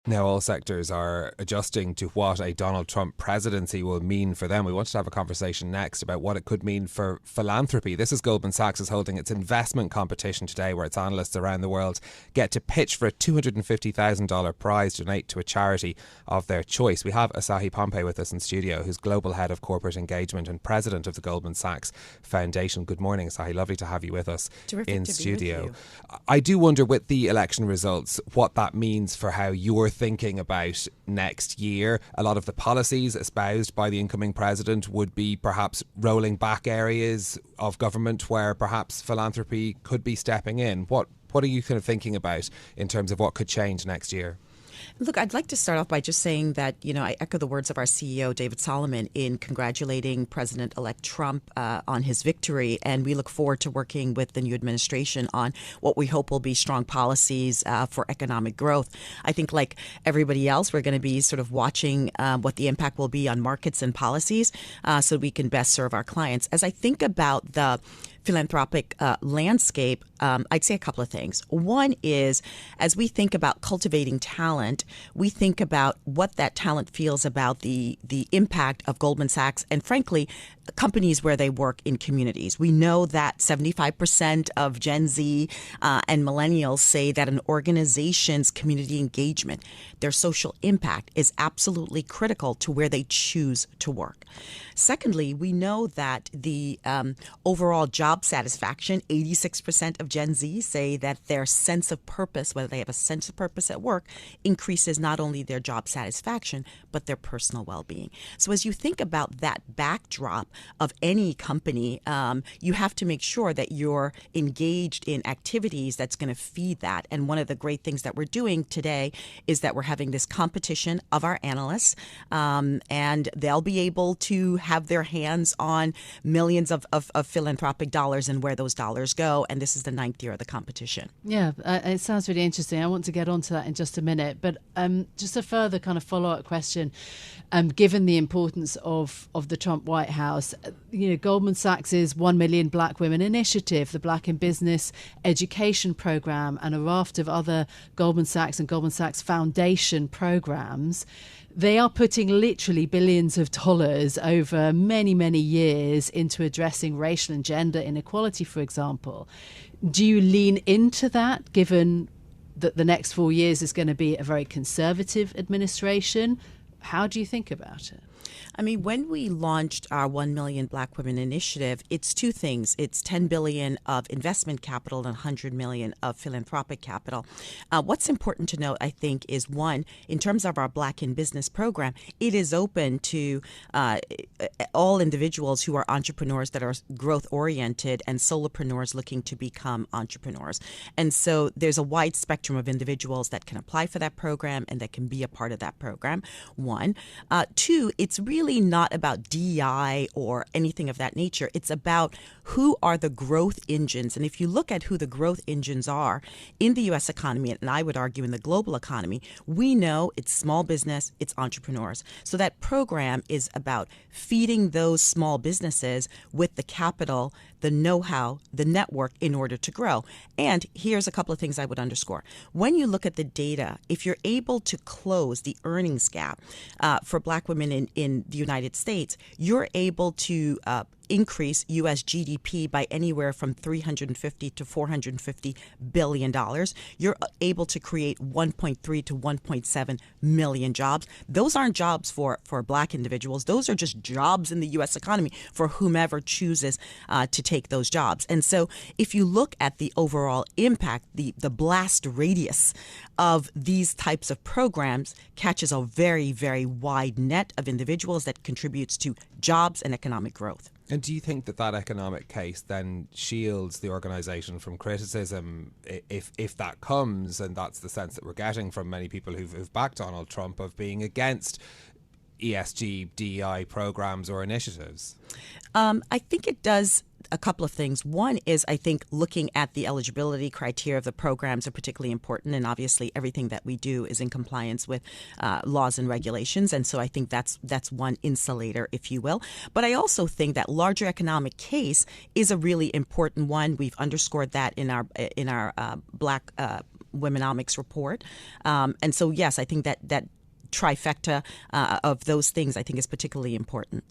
Now all sectors are adjusting to what a Donald Trump presidency will mean for them. We wanted to have a conversation next about what it could mean for philanthropy. This is Goldman Sachs is holding its investment competition today, where its analysts around the world get to pitch for a $250,000 prize to donate to a charity of their choice. We have Asahi Pompey with us in studio, who's Global Head of Corporate Engagement and President of the Goldman Sachs Foundation. Good morning, Asahi. Lovely to have you with us in studio. I do wonder, with the election results, what that means for how you're thinking about next year. A lot of the policies espoused by the incoming president would be perhaps rolling back areas of government where perhaps philanthropy could be stepping in. What are you kind of thinking about in terms of what could change next year? Look, I'd like to start off by just saying that, I echo the words of our CEO, David Solomon, in congratulating President-elect Trump on his victory. And we look forward to working with the new administration on what we hope will be strong policies for economic growth. I think, like everybody else, we're going to be sort of watching what the impact will be on markets and policies so we can best serve our clients. As I think about the philanthropic landscape, I'd say a couple of things. One is, as we think about cultivating talent, we think about what that talent feels about the impact of Goldman Sachs and, frankly, companies where they work in communities. We know that 75% of Gen Z and millennials say that an organization's community engagement, their social impact, is absolutely critical to where they choose to work. Secondly, we know that the overall job satisfaction, 86% of Gen Z say that their sense of purpose, whether they have a sense of purpose at work, increases not only their job satisfaction, but their personal well-being. So as you think about that backdrop of any company, you have to make sure that you're engaged in activities that's going to feed that. And one of the great things that we're doing today is that we're having this competition of our analysts, and they'll be able to have their hands on millions of philanthropic dollars and where those dollars go. And this is the 9th year of the competition. Yeah, it sounds really interesting. I want to get onto that in just a minute. But just a further kind of follow-up question, given the importance of the Trump White House, Goldman Sachs's 1 Million Black Women Initiative, the Black in Business Education Program, and a raft of other Goldman Sachs and Goldman Sachs Foundation programs, they are putting literally billions of dollars over many, many years into addressing racial and gender inequality, for example. Do you lean into that, given that the next 4 years is going to be a very conservative administration? How do you think about it? I mean, when we launched our 1 Million Black Women Initiative, it's two things. It's $10 billion of investment capital and $100 million of philanthropic capital. What's important to note, I think, is one, in terms of our Black in Business program, it is open to all individuals who are entrepreneurs that are growth-oriented and solopreneurs looking to become entrepreneurs. And so there's a wide spectrum of individuals that can apply for that program and that can be a part of that program, one. Two, it's really not about DEI or anything of that nature. It's about who are the growth engines. And if you look at who the growth engines are in the U.S. economy, and I would argue in the global economy, we know it's small business, it's entrepreneurs. So that program is about feeding those small businesses with the capital, the know-how, the network in order to grow. And here's a couple of things I would underscore. When you look at the data, if you're able to close the earnings gap for Black women in the United States, you're able to increase U.S. GDP by anywhere from $350 to $450 billion. You're able to create 1.3 to 1.7 million jobs. Those aren't jobs for Black individuals. Those are just jobs in the U.S. economy for whomever chooses to take those jobs. And so if you look at the overall impact, the blast radius of these types of programs catches a very, very wide net of individuals that contributes to jobs and economic growth. And do you think that economic case then shields the organisation from criticism if that comes, and that's the sense that we're getting from many people who've backed Donald Trump, of being against ESG, DEI programs or initiatives? I think it does a couple of things. One is, I think, looking at the eligibility criteria of the programs are particularly important, and obviously everything that we do is in compliance with laws and regulations, and so I think that's one insulator, if you will. But I also think that larger economic case is a really important one. We've underscored that in our Black Womenomics report. And so, yes, I think that trifecta of those things I think is particularly important.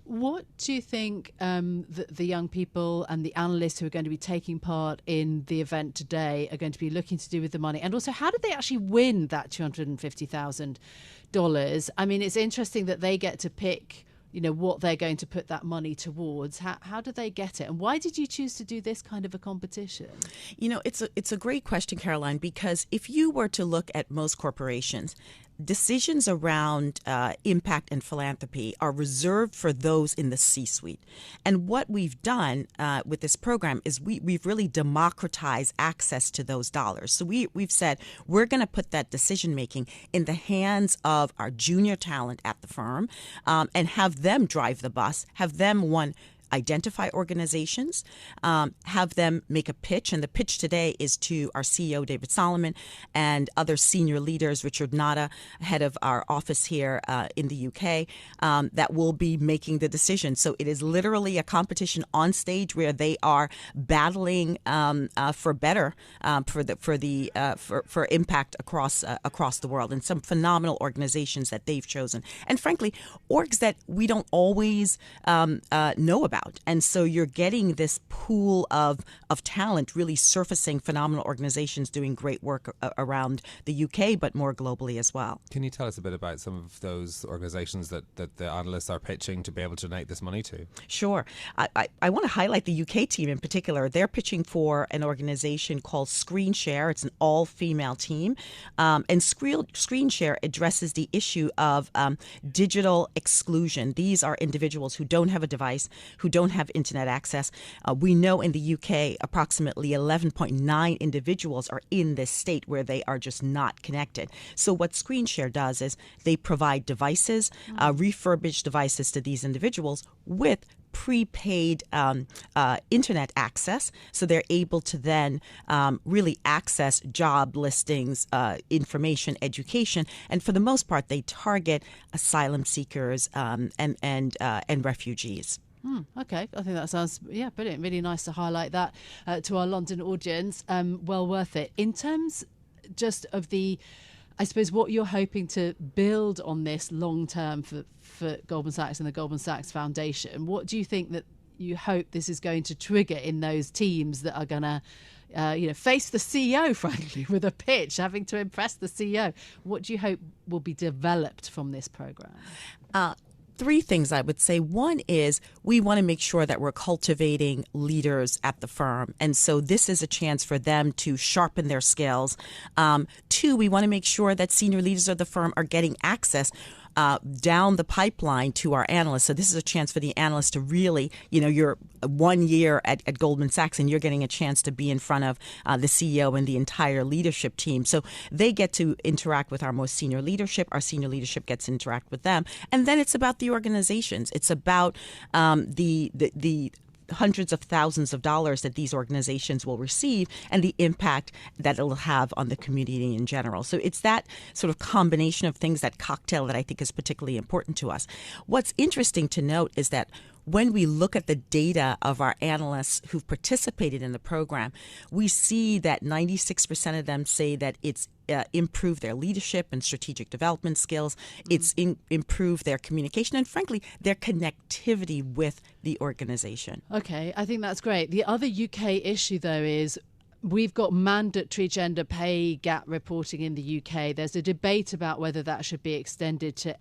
What do you think the young people and the analysts who are going to be taking part in the event today are going to be looking to do with the money? And also, how did they actually win that $250,000? I mean, it's interesting that they get to pick, what they're going to put that money towards. How do they get it? And why did you choose to do this kind of a competition? It's a great question, Caroline, because if you were to look at most corporations, decisions around impact and philanthropy are reserved for those in the C-suite. And what we've done with this program is we've really democratized access to those dollars. So we've said we're going to put that decision-making in the hands of our junior talent at the firm and have them drive the bus, have them, identify organizations, have them make a pitch. And the pitch today is to our CEO, David Solomon, and other senior leaders, Richard Nada, head of our office here in the UK, that will be making the decision. So it is literally a competition on stage where they are battling for better, for impact across the world, and some phenomenal organizations that they've chosen. And frankly, orgs that we don't always know about. And so you're getting this pool of talent really surfacing phenomenal organizations doing great work around the UK, but more globally as well. Can you tell us a bit about some of those organizations that the analysts are pitching to be able to donate this money to? Sure. I want to highlight the UK team in particular. They're pitching for an organization called ScreenShare. It's an all-female team. And ScreenShare addresses the issue of digital exclusion. These are individuals who don't have a device, who don't have internet access. We know in the UK approximately 11.9 individuals are in this state where they are just not connected. So what ScreenShare does is they provide devices, refurbished devices to these individuals with prepaid internet access, so they're able to then really access job listings, information, education, and for the most part, they target asylum seekers and refugees. Okay, I think that sounds brilliant. Really nice to highlight that to our London audience. Well worth it. In terms just of I suppose what you're hoping to build on this long term for Goldman Sachs and the Goldman Sachs Foundation, what do you think that you hope this is going to trigger in those teams that are going to face the CEO, frankly, with a pitch, having to impress the CEO? What do you hope will be developed from this program? Three things I would say. One is we want to make sure that we're cultivating leaders at the firm. And so this is a chance for them to sharpen their skills. Two, we want to make sure that senior leaders of the firm are getting access down the pipeline to our analysts. So this is a chance for the analysts to really, you're 1 year at Goldman Sachs and you're getting a chance to be in front of the CEO and the entire leadership team. So they get to interact with our most senior leadership. Our senior leadership gets to interact with them. And then it's about the organizations. It's about the hundreds of thousands of dollars that these organizations will receive and the impact that it'll have on the community in general. So it's that sort of combination of things, that cocktail, that I think is particularly important to us. What's interesting to note is that when we look at the data of our analysts who've participated in the program, we see that 96% of them say that it's improved their leadership and strategic development skills. It's improved their communication and, frankly, their connectivity with the organization. Okay, I think that's great. The other UK issue, though, is we've got mandatory gender pay gap reporting in the UK. There's a debate about whether that should be extended to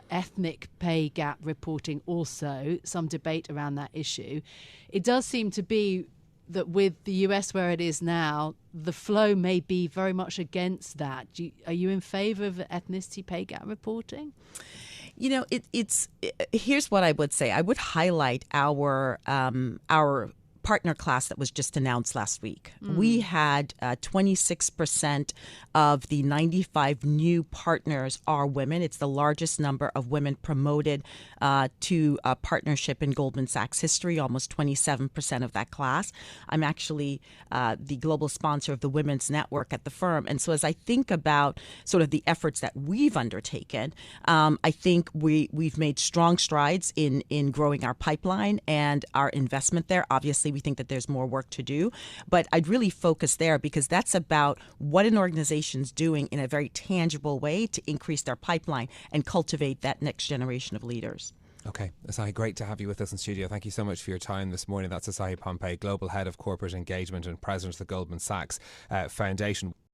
ethnic pay gap reporting also, some debate around that issue. It does seem to be that with the US where it is now, the flow may be very much against that. Are you in favour of ethnicity pay gap reporting? Here's what I would say. I would highlight our partner class that was just announced last week. We had 26% of the 95 new partners are women. It's the largest number of women promoted to a partnership in Goldman Sachs history, almost 27% of that class. I'm actually the global sponsor of the Women's Network at the firm. And so as I think about sort of the efforts that we've undertaken, I think we've made strong strides in growing our pipeline and our investment there. Obviously, we think that there's more work to do. But I'd really focus there because that's about what an organization's doing in a very tangible way to increase their pipeline and cultivate that next generation of leaders. Okay, Asahi, great to have you with us in studio. Thank you so much for your time this morning. That's Asahi Pompey, Global Head of Corporate Engagement and President of the Goldman Sachs Foundation.